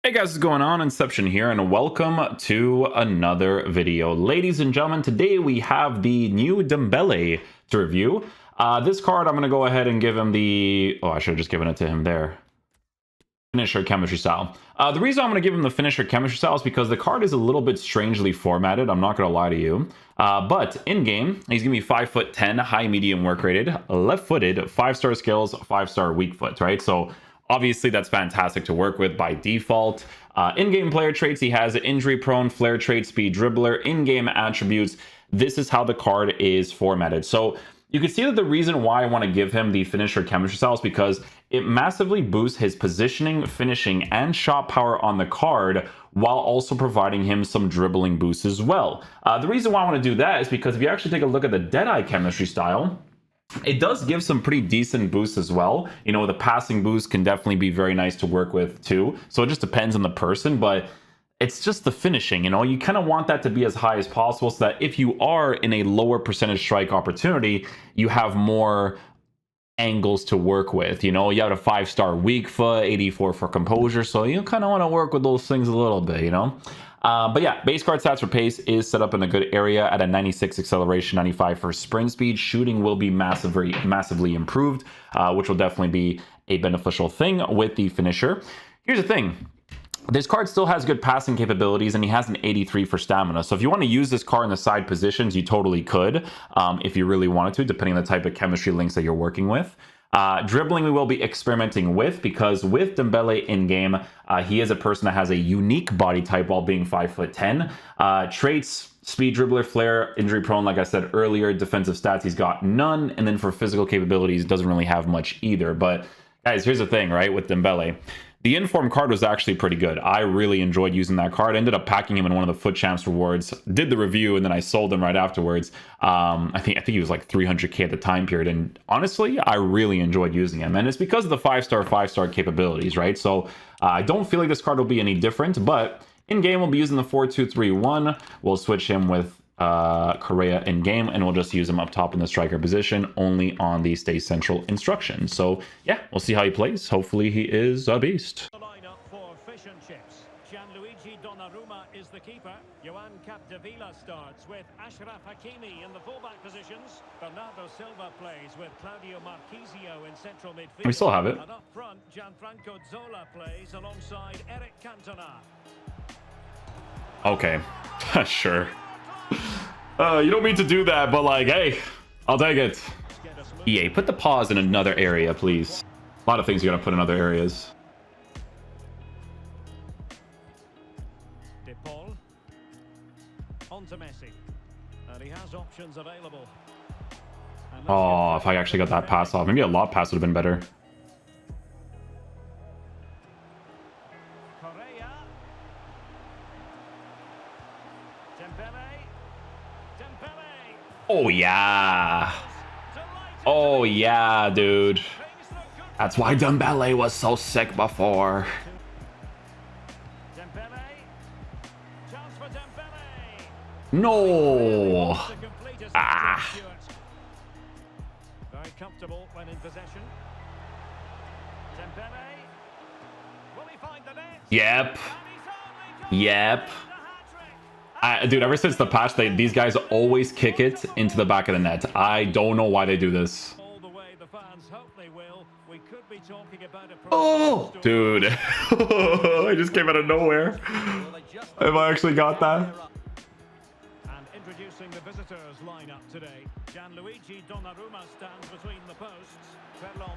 Hey guys, what's going on? Inception here, and welcome to another video. Ladies and gentlemen, today we have the new Dembele to review. This card, I'm going to go ahead and give him the... Oh, I should have just given it to him there. Finisher chemistry style. The reason I'm going to give him the finisher chemistry style is because the card is a little bit strangely formatted. I'm not going to lie to you. But in-game, he's going to be 5'10", high medium work rated, left-footed, 5-star skills, 5-star weak foot, right? So obviously, that's fantastic to work with by default. In-game player traits, he has injury prone, flare trait, speed dribbler, in-game attributes. This is how the card is formatted. So you can see that the reason why I want to give him the finisher chemistry style is because it massively boosts his positioning, finishing, and shot power on the card, while also providing him some dribbling boosts as well. The reason why I want to do that is because if you actually take a look at the Deadeye chemistry style, it does give some pretty decent boosts as well. You know, the passing boost can definitely be very nice to work with too. So it just depends on the person, but it's just the finishing, you know, you kind of want that to be as high as possible so that if you are in a lower percentage strike opportunity, you have more angles to work with. You know, you have a 5-star weak foot, 84 for composure, so you kind of want to work with those things a little bit, you know. But yeah, base card stats for pace is set up in a good area at a 96 acceleration, 95 for sprint speed. Shooting will be massively improved, which will definitely be a beneficial thing with the finisher. Here's the thing. This card still has good passing capabilities, and he has an 83 for stamina. So if you want to use this card in the side positions, you totally could, if you really wanted to, depending on the type of chemistry links that you're working with. Dribbling we will be experimenting with, because with Dembele in-game, he is a person that has a unique body type while being 5'10". Traits, speed dribbler, flare, injury prone, like I said earlier. Defensive stats, he's got none. And then for physical capabilities, doesn't really have much either. But guys, here's the thing, right, with Dembele. The Inform card was actually pretty good. I really enjoyed using that card. I ended up packing him in one of the Foot Champs rewards, did the review, and then I sold him right afterwards. I think he was like 300k at the time period, and honestly, I really enjoyed using him. And it's because of the 5-star capabilities, right? So I don't feel like this card will be any different, but in-game we'll be using the 4-2-3-1. We'll switch him with Correa in game, and we'll just use him up top in the striker position only on the stay central instruction. So yeah, we'll see how he plays. Hopefully he is a beast. The lineup for fish and chips. Gianluigi Donnarumma is the keeper. Joan Capdevila starts with Ashraf Hakimi in the fullback positions. Bernardo Silva plays with Claudio Marchisio in central midfield. We still have it. And up front, Gianfranco Zola plays alongside Eric Cantona. Okay, sure. You don't mean to do that, but like, hey, I'll take it. EA, put the pause in another area, please. A lot of things you gotta put in other areas. De Paul. On to Messi. And he has options available. Oh, if I actually got that pass off. Maybe a lob pass would have been better. Correa. Dembele. Oh, yeah. Oh, yeah, dude. That's why Dembele was so sick before. No. Ah. Very comfortable when in possession. Dembele. Will he find the net? Yep. Yep. Dude, ever since the patch, these guys always kick it into the back of the net. I don't know why they do this. Oh, dude. I just came out of nowhere. Have I actually got that? And introducing the visitors lineup today. Gianluigi Donnarumma stands between the posts.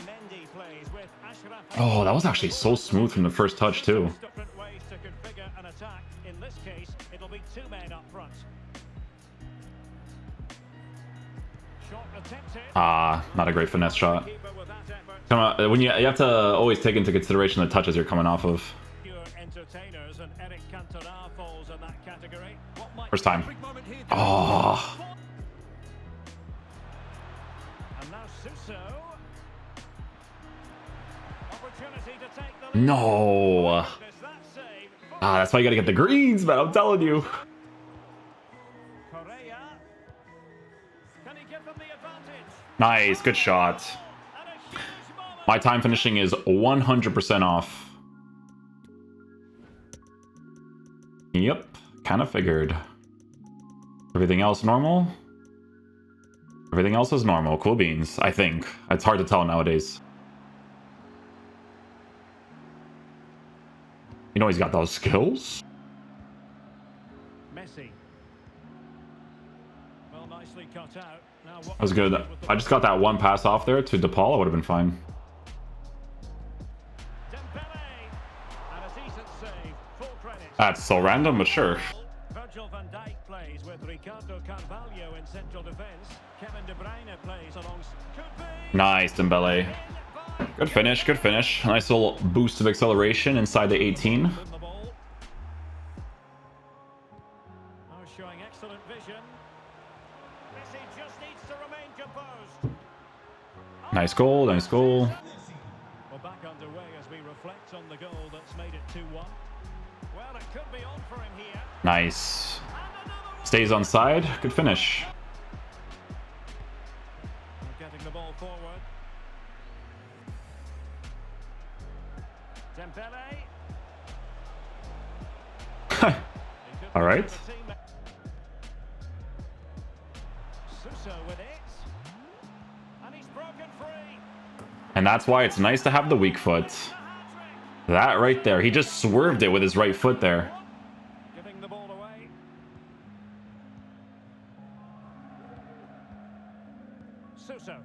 Mendy plays with Ashraf. Oh, that was actually so smooth from the first touch too. Different ways to configure an attack. In this case, it'll be 2 men up front. Shot attempted. Not a great finesse shot. Come on, when you have to always take into consideration the touches you're coming off of. Entertainers, and Eric Cantona falls in that category. First time. Oh. And now Suso. Opportunity to take the No. That's why you gotta get the greens, man. I'm telling you. Correa. Can he give them the advantage? Nice, good shot. My time finishing is 100% off. Yep, kind of figured. Everything else normal? Everything else is normal. Cool beans, I think. It's hard to tell nowadays. You know he's got those skills? Messi. Well, nicely cut out. Now, That was good. I just got that one pass off there to DePaul. I would have been fine. Dembele. And a decent save. Full credit. That's so random, but sure. Virgil van Dijk plays with Ricardo Carvalho in central defence. Kevin De Bruyne plays alongside. Nice, Dembele. Good finish, good finish. Nice little boost of acceleration inside the 18. Showing excellent vision. Messi just needs to remain composed. Nice goal, nice goal. We're back underway as we reflect on the goal that's made it 2-1. Well, it could be on for him here. Nice. Stays on side. Good finish. Getting the ball forward. Dembele. All right. Suso with it. And he's broken free. And that's why it's nice to have the weak foot. That right there. He just swerved it with his right foot there. Giving the ball away. Suso.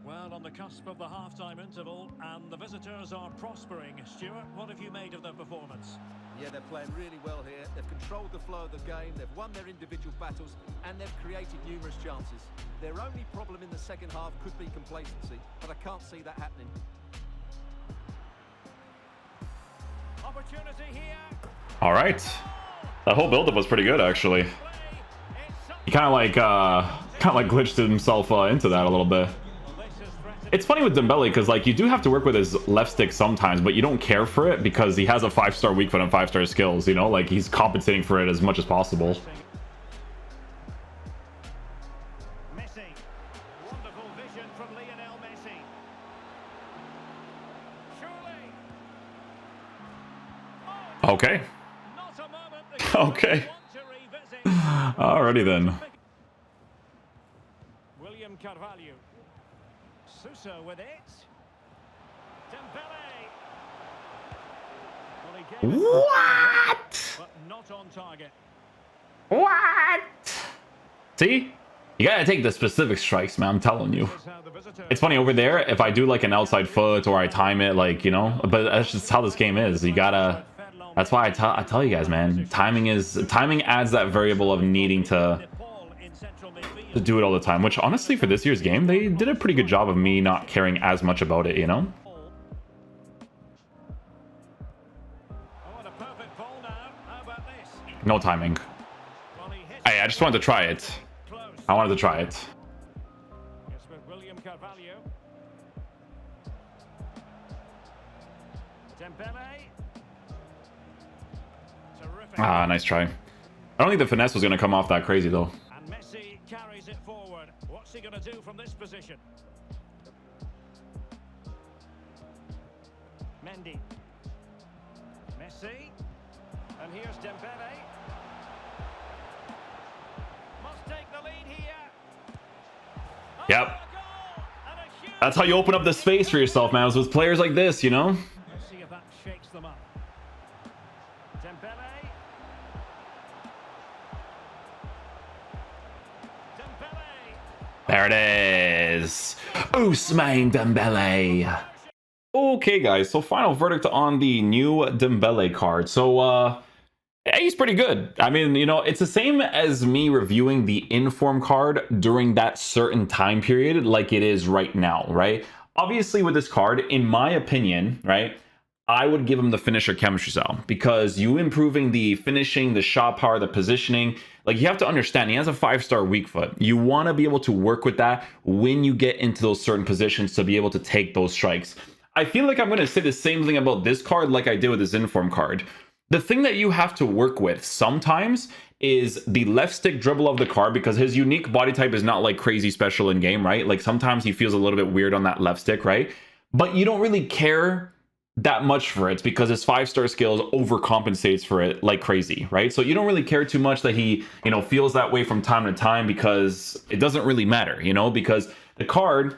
Well, on the cusp of the half-time interval, and the visitors are prospering. Stuart, what have you made of their performance? Yeah, they're playing really well here. They've controlled the flow of the game, they've won their individual battles, and they've created numerous chances. Their only problem in the second half could be complacency, but I can't see that happening. Opportunity here. All right. That whole build-up was pretty good, actually. He kind of like glitched himself into that a little bit. It's funny with Dembele because like you do have to work with his left stick sometimes, but you don't care for it because he has a 5-star weak foot and 5-star skills, you know, like he's compensating for it as much as possible. Messi. Wonderful vision from Lionel Messi. Surely. Okay. Not a moment that Okay. want to revisit. Alrighty then. William Carvalho. Suso with it. Dembele. Well, he gave it What? but not on target. What? See? You gotta take the specific strikes, man, I'm telling you. Here's how the visitors- It's funny over there, if I do like an outside foot or I time it, like, you know, but that's just how this game is. You gotta, that's why I tell you guys, man, timing adds that variable of needing to do it all the time, which honestly for this year's game, they did a pretty good job of me not caring as much about it, you know? Oh, and a perfect ball now. How about this? No timing. Well, he hits Hey, I just wanted to try it. close. I wanted to try it. It's with William Carvalho. Dembele. Terrific. Ah, nice try. I don't think the finesse was going to come off that crazy, though. And Messi carries it forward. What's he going to do from this position? Mendy. Messi. And here's Dembele. Must take the lead here. Oh, Yep. a goal! And a huge That's how you open up the space for yourself, man, is with players like this, you know? Let's see if that shakes them up. Dembele. Dembele. There it is. Ousmane Dembele. Okay, guys, so final verdict on the new Dembele card. So, yeah, he's pretty good. I mean, you know, it's the same as me reviewing the Inform card during that certain time period like it is right now, right? Obviously, with this card, in my opinion, right, I would give him the finisher chemistry style because you improving the finishing, the shot power, the positioning, like you have to understand he has a 5-star weak foot. You want to be able to work with that when you get into those certain positions to be able to take those strikes. I feel like I'm going to say the same thing about this card like I did with this Inform card. The thing that you have to work with sometimes is the left stick dribble of the card because his unique body type is not like crazy special in game, right? Like sometimes he feels a little bit weird on that left stick, right? But you don't really care that much for it because his 5-star skills overcompensates for it like crazy, right? So you don't really care too much that he, you know, feels that way from time to time because it doesn't really matter, you know, because the card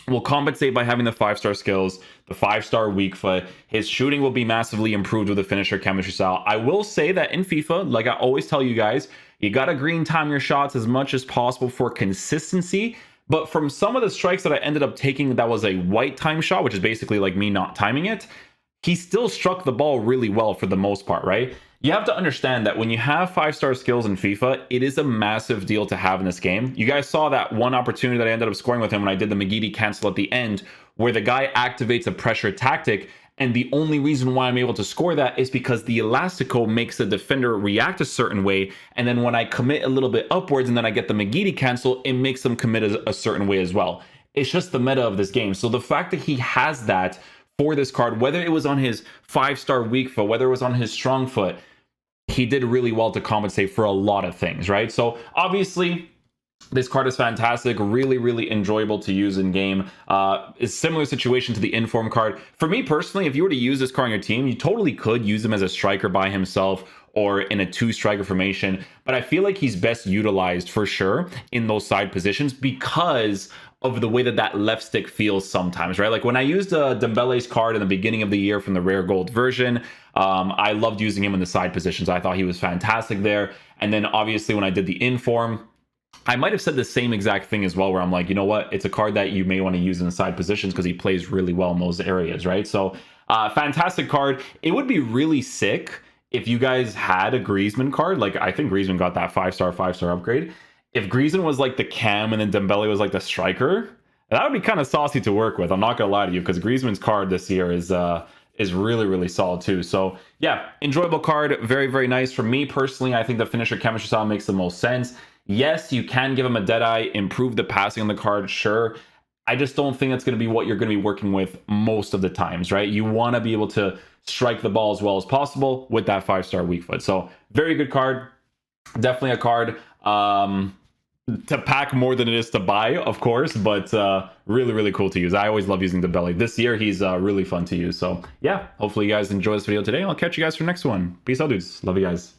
will compensate by having the 5-star skills, the 5-star weak foot. His shooting will be massively improved with the finisher chemistry style. I will say that in FIFA, like I always tell you guys, you got to green time your shots as much as possible for consistency. But from some of the strikes that I ended up taking that was a white time shot, which is basically like me not timing it, he still struck the ball really well for the most part, right? You have to understand that when you have 5-star skills in FIFA, it is a massive deal to have in this game. You guys saw that one opportunity that I ended up scoring with him when I did the McGeady cancel at the end, where the guy activates a pressure tactic. And the only reason why I'm able to score that is because the Elastico makes the defender react a certain way. And then when I commit a little bit upwards and then I get the McGeady cancel, it makes them commit a certain way as well. It's just the meta of this game. So the fact that he has that for this card, whether it was on his 5-star weak foot, whether it was on his strong foot, he did really well to compensate for a lot of things, right? So obviously, this card is fantastic, really, really enjoyable to use in game. It's a similar situation to the Inform card. For me personally, if you were to use this card on your team, you totally could use him as a striker by himself or in a 2-striker formation. But I feel like he's best utilized for sure in those side positions because of the way that that left stick feels sometimes, right? Like when I used Dembele's card in the beginning of the year from the rare gold version, I loved using him in the side positions. I thought he was fantastic there. And then obviously when I did the Inform, I might have said the same exact thing as well, where I'm like, you know what? It's a card that you may want to use in the side positions because he plays really well in those areas, right? So fantastic card. It would be really sick if you guys had a Griezmann card. Like I think Griezmann got that 5-star upgrade. If Griezmann was like the cam and then Dembele was like the striker, that would be kind of saucy to work with. I'm not gonna lie to you because Griezmann's card this year is really, really solid too. So yeah, enjoyable card, very, very nice. For me personally, I think the finisher chemistry style makes the most sense. Yes, you can give him a Deadeye, improve the passing on the card, sure. I just don't think that's going to be what you're going to be working with most of the times, right? You want to be able to strike the ball as well as possible with that 5-star weak foot. So very good card. Definitely a card to pack more than it is to buy, of course, but really, really cool to use. I always love using Dembele. This year, he's really fun to use. So yeah, hopefully you guys enjoy this video today. I'll catch you guys for the next one. Peace out, dudes. Love you guys.